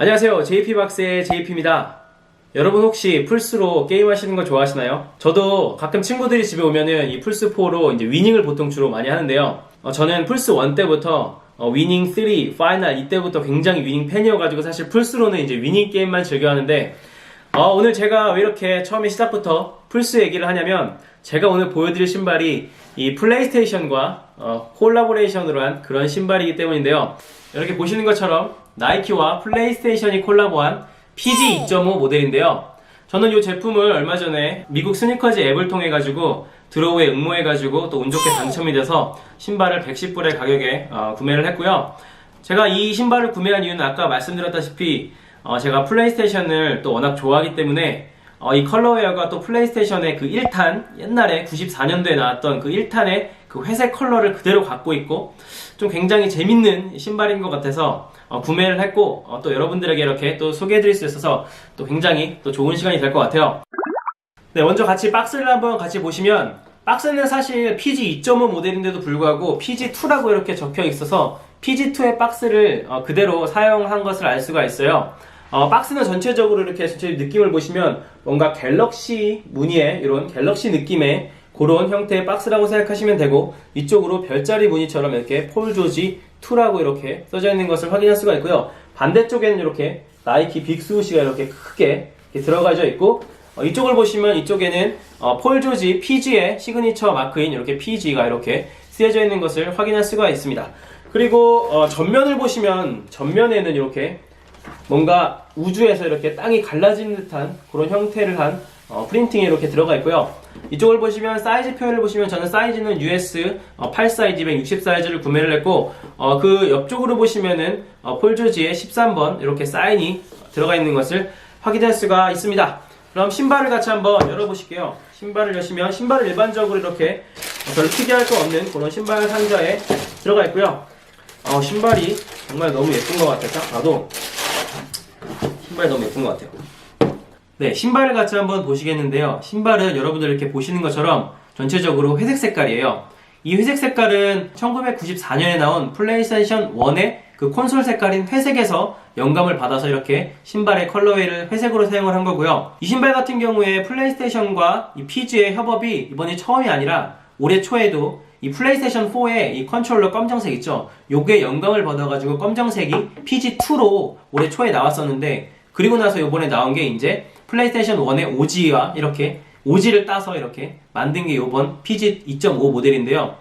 안녕하세요. JP박스의 JP입니다. 여러분 혹시 플스로 게임하시는 거 좋아하시나요? 저도 가끔 친구들이 집에 오면은 이 플스4로 이제 위닝을 보통 주로 많이 하는데요. 저는 플스1 때부터 위닝 3, 파이널 이때부터 굉장히 위닝 팬이어가지고 사실 플스로는 이제 위닝 게임만 즐겨 하는데 오늘 제가 왜 이렇게 처음에 시작부터 플스 얘기를 하냐면 제가 오늘 보여드릴 신발이 이 플레이스테이션과 콜라보레이션으로 한 그런 신발이기 때문인데요. 이렇게 보시는 것처럼 나이키와 플레이스테이션이 콜라보한 PG 2.5 모델인데요. 저는 이 제품을 얼마 전에 미국 스니커즈 앱을 통해 가지고 드로우에 응모해 가지고 또 운 좋게 당첨이 돼서 신발을 110불의 가격에 구매를 했고요. 제가 이 신발을 구매한 이유는 아까 말씀드렸다시피 제가 플레이스테이션을 또 워낙 좋아하기 때문에 이 컬러웨어가 또 플레이스테이션의 그 1탄 옛날에 94년도에 나왔던 그 1탄의 그 회색 컬러를 그대로 갖고 있고 좀 굉장히 재밌는 신발인 것 같아서 구매를 했고 또 여러분들에게 이렇게 또 소개해드릴 수 있어서 또 굉장히 또 좋은 시간이 될 것 같아요. 네, 먼저 같이 박스를 한번 같이 보시면 박스는 사실 PG 2.5 모델인데도 불구하고 PG2라고 이렇게 적혀 있어서 PG2의 박스를 그대로 사용한 것을 알 수가 있어요. 박스는 전체적으로 이렇게 전체 느낌을 보시면 뭔가 갤럭시 무늬의 이런 갤럭시 느낌의 그런 형태의 박스라고 생각하시면 되고 이쪽으로 별자리 무늬처럼 이렇게 폴 조지 2라고 이렇게 써져 있는 것을 확인할 수가 있고요. 반대쪽에는 이렇게 나이키 빅스우시가 이렇게 크게 이렇게 들어가져 있고 이쪽을 보시면 이쪽에는 폴 조지 PG의 시그니처 마크인 이렇게 PG가 이렇게 쓰여져 있는 것을 확인할 수가 있습니다. 그리고 전면을 보시면 전면에는 이렇게 뭔가 우주에서 이렇게 땅이 갈라진 듯한 그런 형태를 한 프린팅이 이렇게 들어가 있고요. 이쪽을 보시면 사이즈 표현을 보시면 저는 사이즈는 US 8 사이즈, 160 사이즈를 구매를 했고 그 옆쪽으로 보시면은 폴조지의 13번 이렇게 사인이 들어가 있는 것을 확인할 수가 있습니다. 그럼 신발을 같이 한번 열어보실게요. 신발을 여시면 신발은 일반적으로 이렇게 별로 특이할 거 없는 그런 신발 상자에 들어가 있고요. 신발이 정말 너무 예쁜 것 같아요. 딱 봐도 신발이 너무 예쁜 것 같아요. 네, 신발을 같이 한번 보시겠는데요. 신발은 여러분들 이렇게 보시는 것처럼 전체적으로 회색 색깔이에요. 이 회색 색깔은 1994년에 나온 플레이스테이션 1의 그 콘솔 색깔인 회색에서 영감을 받아서 이렇게 신발의 컬러웨이를 회색으로 사용을 한 거고요. 이 신발 같은 경우에 플레이스테이션과 이 PG의 협업이 이번이 처음이 아니라 올해 초에도 이 플레이스테이션 4의 이 컨트롤러 검정색 있죠? 요게 영감을 받아가지고 검정색이 PG2로 올해 초에 나왔었는데 그리고 나서 요번에 나온 게 이제 플레이스테이션 1의 OG와 이렇게 OG를 따서 이렇게 만든 게 요번 PG 2.5 모델인데요.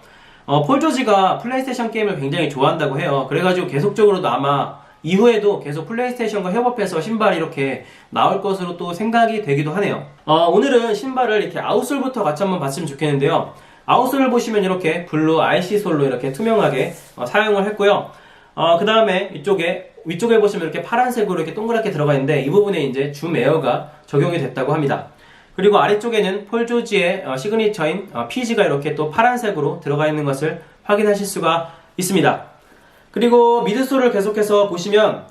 폴 조지가 플레이스테이션 게임을 굉장히 좋아한다고 해요. 그래가지고 계속적으로도 아마 이후에도 계속 플레이스테이션과 협업해서 신발이 이렇게 나올 것으로 또 생각이 되기도 하네요. 오늘은 신발을 이렇게 아웃솔부터 같이 한번 봤으면 좋겠는데요. 아웃솔을 보시면 이렇게 블루 IC 솔로 이렇게 투명하게 사용을 했고요. 그 다음에 위쪽에 보시면 이렇게 파란색으로 이렇게 동그랗게 들어가 있는데 이 부분에 이제 줌 에어가 적용이 됐다고 합니다. 그리고 아래쪽에는 폴 조지의 시그니처인 PG가 이렇게 또 파란색으로 들어가 있는 것을 확인하실 수가 있습니다. 그리고 미드솔을 계속해서 보시면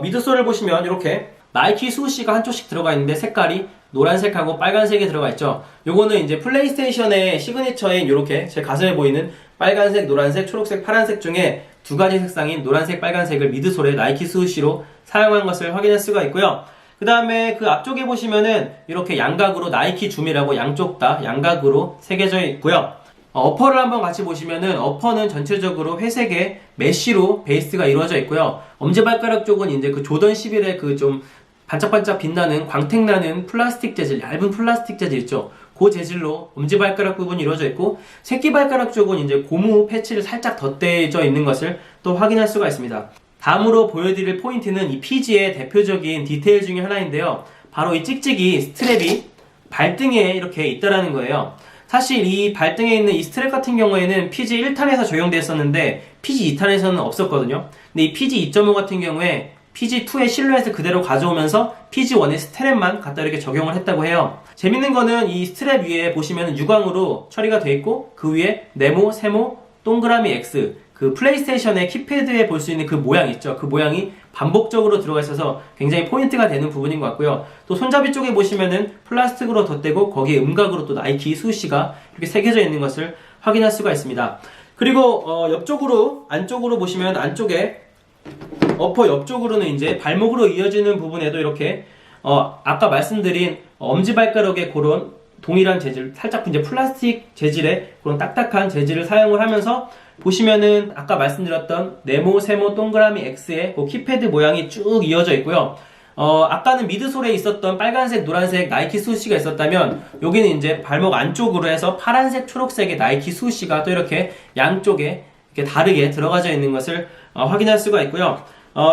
미드솔을 보시면 이렇게 나이키 수시가 한쪽씩 들어가 있는데 색깔이 노란색하고 빨간색이 들어가 있죠. 요거는 이제 플레이스테이션의 시그니처인 이렇게 제 가슴에 보이는 빨간색, 노란색, 초록색, 파란색 중에 두 가지 색상인 노란색, 빨간색을 미드솔에 나이키 수시로 사용한 것을 확인할 수가 있고요. 그 다음에 그 앞쪽에 보시면은 이렇게 양각으로 나이키 줌이라고 양쪽 다 양각으로 새겨져 있고요. 어퍼를 한번 같이 보시면은 어퍼는 전체적으로 회색의 메쉬로 베이스가 이루어져 있고요. 엄지발가락 쪽은 이제 그 조던 11의 그 좀 반짝반짝 빛나는 광택나는 플라스틱 재질, 얇은 플라스틱 재질 있죠. 그 재질로 엄지발가락 부분이 이루어져 있고 새끼발가락 쪽은 이제 고무 패치를 살짝 덧대져 있는 것을 또 확인할 수가 있습니다. 다음으로 보여드릴 포인트는 이 PG의 대표적인 디테일 중에 하나인데요. 바로 이 찍찍이 스트랩이 발등에 이렇게 있다라는 거예요. 사실 이 발등에 있는 이 스트랩 같은 경우에는 PG 1탄에서 적용되었었는데 PG 2탄에서는 없었거든요. 근데 이 PG 2.5 같은 경우에 PG2의 실루엣을 그대로 가져오면서 PG1의 스트랩만 갖다 이렇게 적용을 했다고 해요. 재밌는 거는 이 스트랩 위에 보시면 유광으로 처리가 되어 있고 그 위에 네모, 세모, 동그라미 X 그 플레이스테이션의 키패드에 볼 수 있는 그 모양 있죠. 그 모양이 반복적으로 들어가 있어서 굉장히 포인트가 되는 부분인 것 같고요. 또 손잡이 쪽에 보시면은 플라스틱으로 덧대고 거기에 음각으로 또 나이키 수시가 이렇게 새겨져 있는 것을 확인할 수가 있습니다. 그리고 옆쪽으로 안쪽으로 보시면 안쪽에 어퍼 옆쪽으로는 이제 발목으로 이어지는 부분에도 이렇게 아까 말씀드린 엄지발가락의 그런 동일한 재질, 살짝 이제 플라스틱 재질의 그런 딱딱한 재질을 사용을 하면서 보시면은 아까 말씀드렸던 네모, 세모, 동그라미 X의 그 키패드 모양이 쭉 이어져 있고요. 아까는 미드솔에 있었던 빨간색, 노란색 나이키 수시가 있었다면 여기는 이제 발목 안쪽으로 해서 파란색, 초록색의 나이키 수시가 또 이렇게 양쪽에 이렇게 다르게 들어가져 있는 것을 확인할 수가 있고요.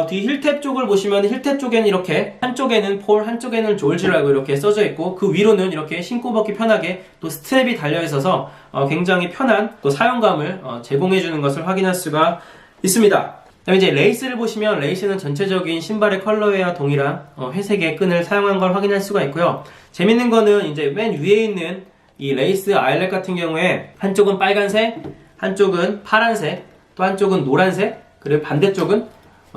뒤 힐탭 쪽을 보시면 힐탭 쪽에는 이렇게 한쪽에는 폴, 한쪽에는 졸지라고 이렇게 써져 있고 그 위로는 이렇게 신고 벗기 편하게 또 스트랩이 달려 있어서 굉장히 편한 또 사용감을 제공해 주는 것을 확인할 수가 있습니다. 그다음에 이제 레이스를 보시면 레이스는 전체적인 신발의 컬러웨이와 동일한 회색의 끈을 사용한 걸 확인할 수가 있고요. 재밌는 거는 이제 맨 위에 있는 이 레이스 아일렛 같은 경우에 한쪽은 빨간색, 한쪽은 파란색, 또 한쪽은 노란색, 그리고 반대쪽은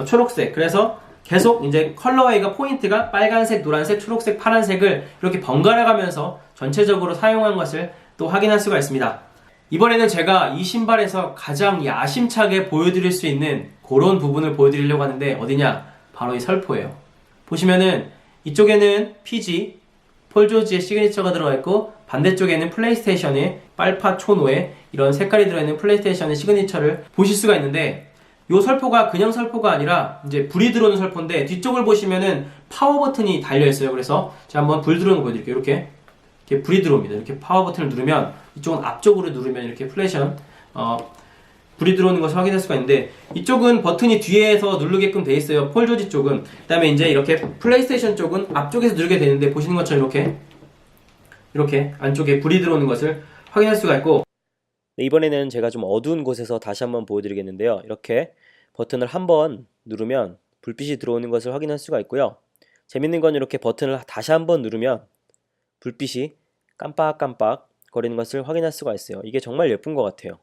초록색. 그래서 계속 이제 컬러웨이가 포인트가 빨간색, 노란색, 초록색, 파란색을 이렇게 번갈아 가면서 전체적으로 사용한 것을 또 확인할 수가 있습니다. 이번에는 제가 이 신발에서 가장 야심차게 보여드릴 수 있는 그런 부분을 보여드리려고 하는데 어디냐? 바로 이 설포예요. 보시면은 이쪽에는 PG, 폴 조지의 시그니처가 들어가 있고 반대쪽에는 플레이스테이션의 빨파 초노의 이런 색깔이 들어있는 플레이스테이션의 시그니처를 보실 수가 있는데 이 설포가 그냥 설포가 아니라 이제 불이 들어오는 설포인데 뒤쪽을 보시면은 파워 버튼이 달려 있어요. 그래서 제가 한번 불 들어오는 거 보여드릴게요. 이렇게 불이 들어옵니다. 이렇게 파워 버튼을 누르면 이쪽은 앞쪽으로 누르면 이렇게 플래션 불이 들어오는 것을 확인할 수가 있는데 이쪽은 버튼이 뒤에서 누르게끔 돼 있어요. 폴 조지 쪽은. 그다음에 이제 이렇게 플레이스테이션 쪽은 앞쪽에서 누르게 되는데 보시는 것처럼 이렇게 안쪽에 불이 들어오는 것을 확인할 수가 있고. 네, 이번에는 제가 좀 어두운 곳에서 다시 한번 보여드리겠는데요. 이렇게 버튼을 한번 누르면 불빛이 들어오는 것을 확인할 수가 있고요. 재밌는 건 이렇게 버튼을 다시 한번 누르면 불빛이 깜빡깜빡 거리는 것을 확인할 수가 있어요. 이게 정말 예쁜 것 같아요.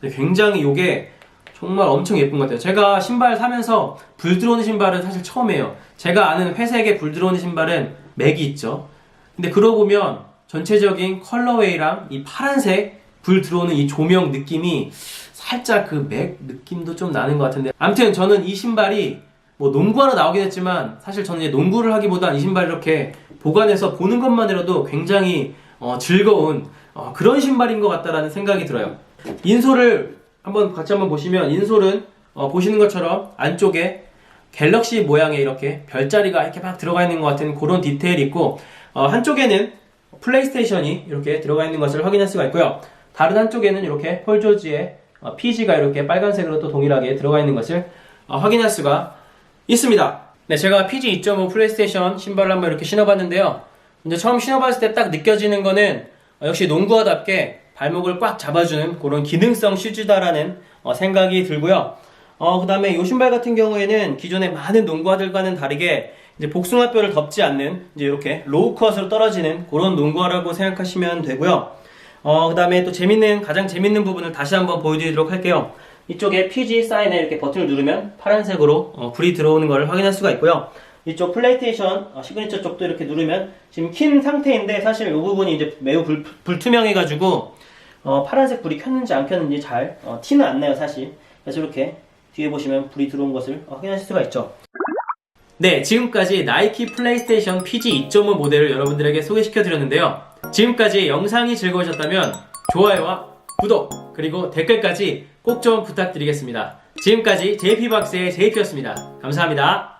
네, 굉장히 이게 정말 엄청 예쁜 것 같아요. 제가 신발 사면서 불 들어오는 신발은 사실 처음이에요. 제가 아는 회색에 불 들어오는 신발은 맥이 있죠. 근데 그러고 보면 전체적인 컬러웨이랑 이 파란색 불 들어오는 이 조명 느낌이 살짝 그 맥 느낌도 좀 나는 것 같은데 아무튼 저는 이 신발이 뭐 농구하러 나오긴 했지만 사실 저는 이제 농구를 하기보단 이 신발을 이렇게 보관해서 보는 것만으로도 굉장히 즐거운 그런 신발인 것 같다라는 생각이 들어요. 인솔을 같이 한번 보시면 인솔은 보시는 것처럼 안쪽에 갤럭시 모양의 이렇게 별자리가 이렇게 막 들어가 있는 것 같은 그런 디테일이 있고 한쪽에는 플레이스테이션이 이렇게 들어가 있는 것을 확인할 수가 있고요. 다른 한쪽에는 이렇게 폴 조지의 PG가 이렇게 빨간색으로 또 동일하게 들어가 있는 것을 확인할 수가 있습니다. 네, 제가 PG 2.5 플레이스테이션 신발을 한번 이렇게 신어봤는데요. 이제 처음 신어봤을 때 딱 느껴지는 거는 역시 농구화답게 발목을 꽉 잡아주는 그런 기능성 슈즈다라는 생각이 들고요. 그 다음에 이 신발 같은 경우에는 기존의 많은 농구화들과는 다르게 이제 복숭아뼈를 덮지 않는 이제 이렇게 로우 컷으로 떨어지는 그런 농구화라고 생각하시면 되고요. 그 다음에 또 가장 재밌는 부분을 다시 한번 보여드리도록 할게요. 이쪽에 PG 사인에 이렇게 버튼을 누르면 파란색으로 불이 들어오는 걸 확인할 수가 있고요. 이쪽 플레이스테이션 시그니처 쪽도 이렇게 누르면 지금 킨 상태인데 사실 이 부분이 이제 매우 불투명해가지고 파란색 불이 켰는지 안 켰는지 잘 티는 안 나요 사실. 그래서 이렇게 뒤에 보시면 불이 들어온 것을 확인하실 수가 있죠. 네, 지금까지 나이키 플레이스테이션 PG 2.5 모델을 여러분들에게 소개시켜 드렸는데요. 지금까지 영상이 즐거우셨다면 좋아요와 구독 그리고 댓글까지 꼭 좀 부탁드리겠습니다. 지금까지 JP박스의 JP였습니다. 감사합니다.